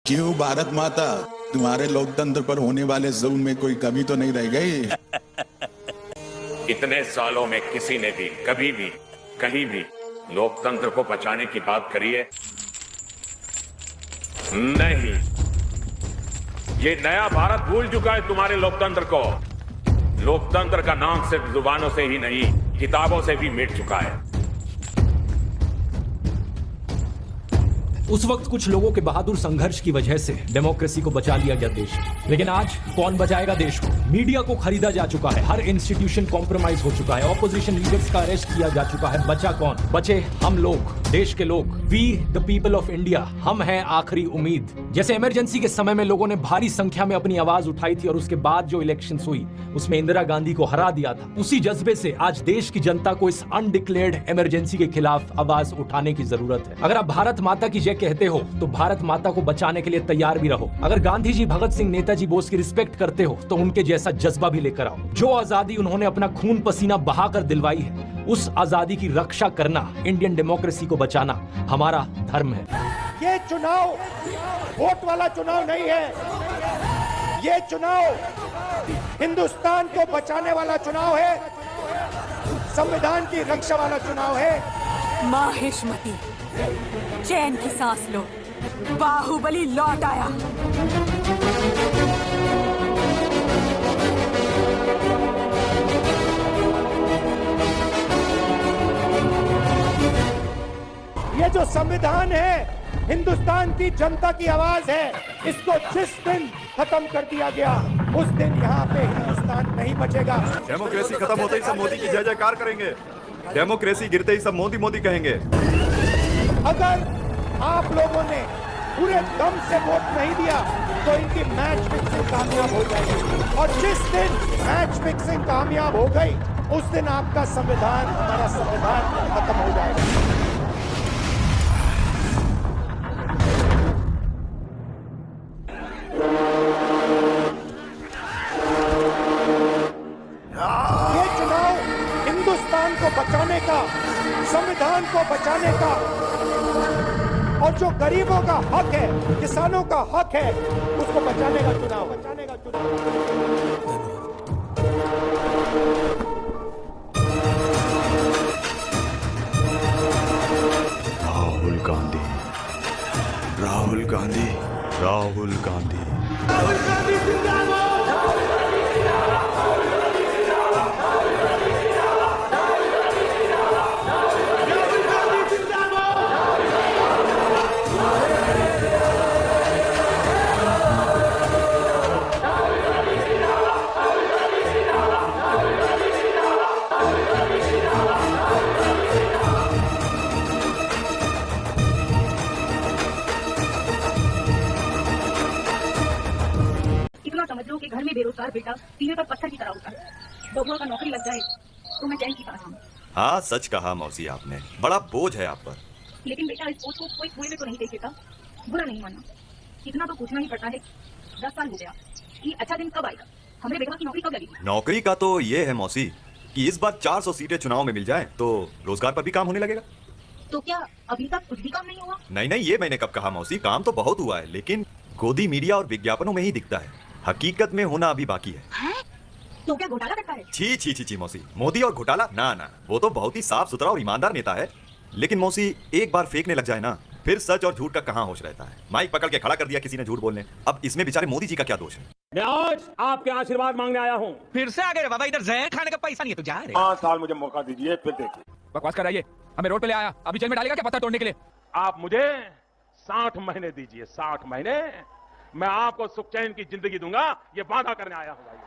क्यों भारत माता, तुम्हारे लोकतंत्र पर होने वाले जुल्म में कोई कमी तो नहीं रह गई? इतने सालों में किसी ने भी कभी भी कहीं भी लोकतंत्र को बचाने की बात करी है? नहीं। ये नया भारत भूल चुका है तुम्हारे लोकतंत्र को। लोकतंत्र का नाम सिर्फ जुबानों से ही नहीं, किताबों से भी मिट चुका है। उस वक्त कुछ लोगों के बहादुर संघर्ष की वजह से डेमोक्रेसी को बचा लिया गया देश, लेकिन आज कौन बचाएगा देश को? मीडिया को खरीदा जा चुका है, हर इंस्टीट्यूशन कॉम्प्रोमाइज हो चुका है, ऑपोजिशन लीडर्स का अरेस्ट किया जा चुका है। बचा कौन? बचे हम लोग, देश के लोग। We the people of India, हम हैं आखिरी उम्मीद। जैसे इमरजेंसी के समय में लोगों ने भारी संख्या में अपनी आवाज उठाई थी और उसके बाद जो इलेक्शन हुई उसमें इंदिरा गांधी को हरा दिया था, उसी जज्बे से आज देश की जनता को इस अनडिक्लेयर्ड इमरजेंसी के खिलाफ आवाज उठाने की जरूरत है। अगर आप भारत माता की जय कहते हो तो भारत माता को बचाने के लिए तैयार भी रहो। अगर गांधी जी, भगत सिंह, नेताजी बोस की रिस्पेक्ट करते हो तो उनके जैसा जज्बा भी लेकर आओ। जो आजादी उन्होंने अपना खून पसीना बहाकर दिलवाई है, उस आजादी की रक्षा करना, इंडियन डेमोक्रेसी को बचाना हमारा धर्म है। ये चुनाव वोट वाला चुनाव नहीं है, ये चुनाव हिंदुस्तान को बचाने वाला चुनाव है, संविधान की रक्षा वाला चुनाव है। माहिष्मती, चैन की सांस लो, बाहुबली लौट आया। ये जो संविधान है हिंदुस्तान की जनता की आवाज है, इसको जिस दिन खत्म कर दिया गया उस दिन यहाँ पे हिंदुस्तान नहीं बचेगा। डेमोक्रेसी खत्म होते ही सब मोदी की जय जयकार करेंगे, डेमोक्रेसी गिरते ही सब मोदी मोदी कहेंगे। अगर आप लोगों ने पूरे दम से वोट नहीं दिया तो इनकी मैच फिक्सिंग कामयाब हो जाएगी, और जिस दिन मैच फिक्सिंग कामयाब हो गई उस दिन आपका संविधान, हमारा संविधान खत्म हो जाएगा। ये चुनाव हिंदुस्तान को बचाने का, संविधान को बचाने का, और जो गरीबों का हक है, किसानों का हक है, उसको बचाने का चुनाव, बचाने का चुनाव। राहुल गांधी, राहुल गांधी, राहुल गांधी, राहुल गांधी जिंदाबाद। समझ लो कि घर में बेरोजगार बेटा सीने पर पत्थर की तरह होता है, दोपहर का नौकरी लग जाए तो मैं चैन की सांस लूं। हाँ सच कहा मौसी आपने, बड़ा बोझ है आप पर। लेकिन बेटा इस बोझ को कोई कुएं में तो नहीं देखेगा, बुरा नहीं मानना, इतना तो पूछना ही पड़ता है। 10 साल हो गया कि अच्छा दिन कब आएगा, हमें बेटा की नौकरी कब लगेगी? नौकरी का तो ये है मौसी कि इस बार 400 सीटें चुनाव में मिल जाए तो रोजगार पर भी काम होने लगेगा। तो क्या अभी तक कुछ भी काम नहीं हुआ? नहीं नहीं, ये मैंने कब कहा मौसी, काम तो बहुत हुआ है, लेकिन गोदी मीडिया और विज्ञापनों में ही दिखता है, हकीकत में होना अभी बाकी है। तो क्या घोटाला करता है? छी छी छी छी मौसी, मोदी और घोटाला ना ना, वो तो बहुत ही साफ सुथरा और ईमानदार नेता है। लेकिन मौसी एक बार फेंकने लग जाए ना, फिर सच और झूठ का कहां होश रहता है। माइक पकड़ के खड़ा कर दिया किसी ने झूठ बोलने, अब इसमें बेचारे मोदी जी का क्या दोष है? मैं आज आपके आशीर्वाद मांगने आया हूँ। फिर से आ गए रे बाबा, इधर जहर खाने का पैसा नहीं है तो जा रे। 5 साल मुझे मौका दीजिए, फिर देखिए। बकवास कराइए, हमें रोड पे ले आया, अभी जेल में डालेगा क्या पत्थर तोड़ने के लिए? आप मुझे 60 महीने दीजिए, 60 महीने मैं आपको सुख चैन की जिंदगी दूंगा, ये वादा करने आया हूँ भाई।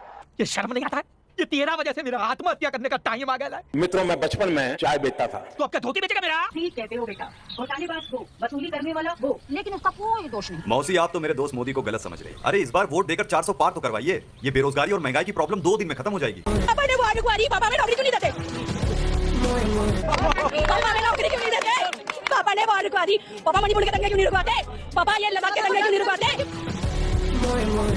ये शर्म नहीं आता है? ये तेरा वजह से मेरा आत्महत्या करने का टाइम आ गया है। मित्रों, मैं बचपन में चाय बेचता था। तो अब क्या धोती बेचेगा मेरा? ठीक कहते हो बेटा, घोटालेबाज वो, वसूली करने वाला वो, लेकिन उसका कोई दोष नहीं। मौसी आप तो मेरे दोस्त मोदी को गलत समझ रहे। अरे इस बार वोट देकर 400 पार तो करवाइए, ये बेरोजगारी और महंगाई की प्रॉब्लम 2 दिन में खत्म हो जाएगी। पापा ने पापा में नौकरी क्यों नहीं देते? पापा में नौकरी क्यों नहीं देते? पापा ने पापा मणिपुर के दंगे क्यों नहीं रुकवाते? पापा ये लद्दाख के दंगे क्यों नहीं रुकवाते?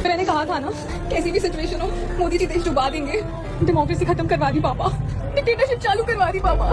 मैंने कहा था ना, कैसी भी सिचुएशन हो मोदी जी देश डुबा देंगे। डेमोक्रेसी खत्म करवा दी पापा, डिक्टेटरशिप चालू करवा दी पापा।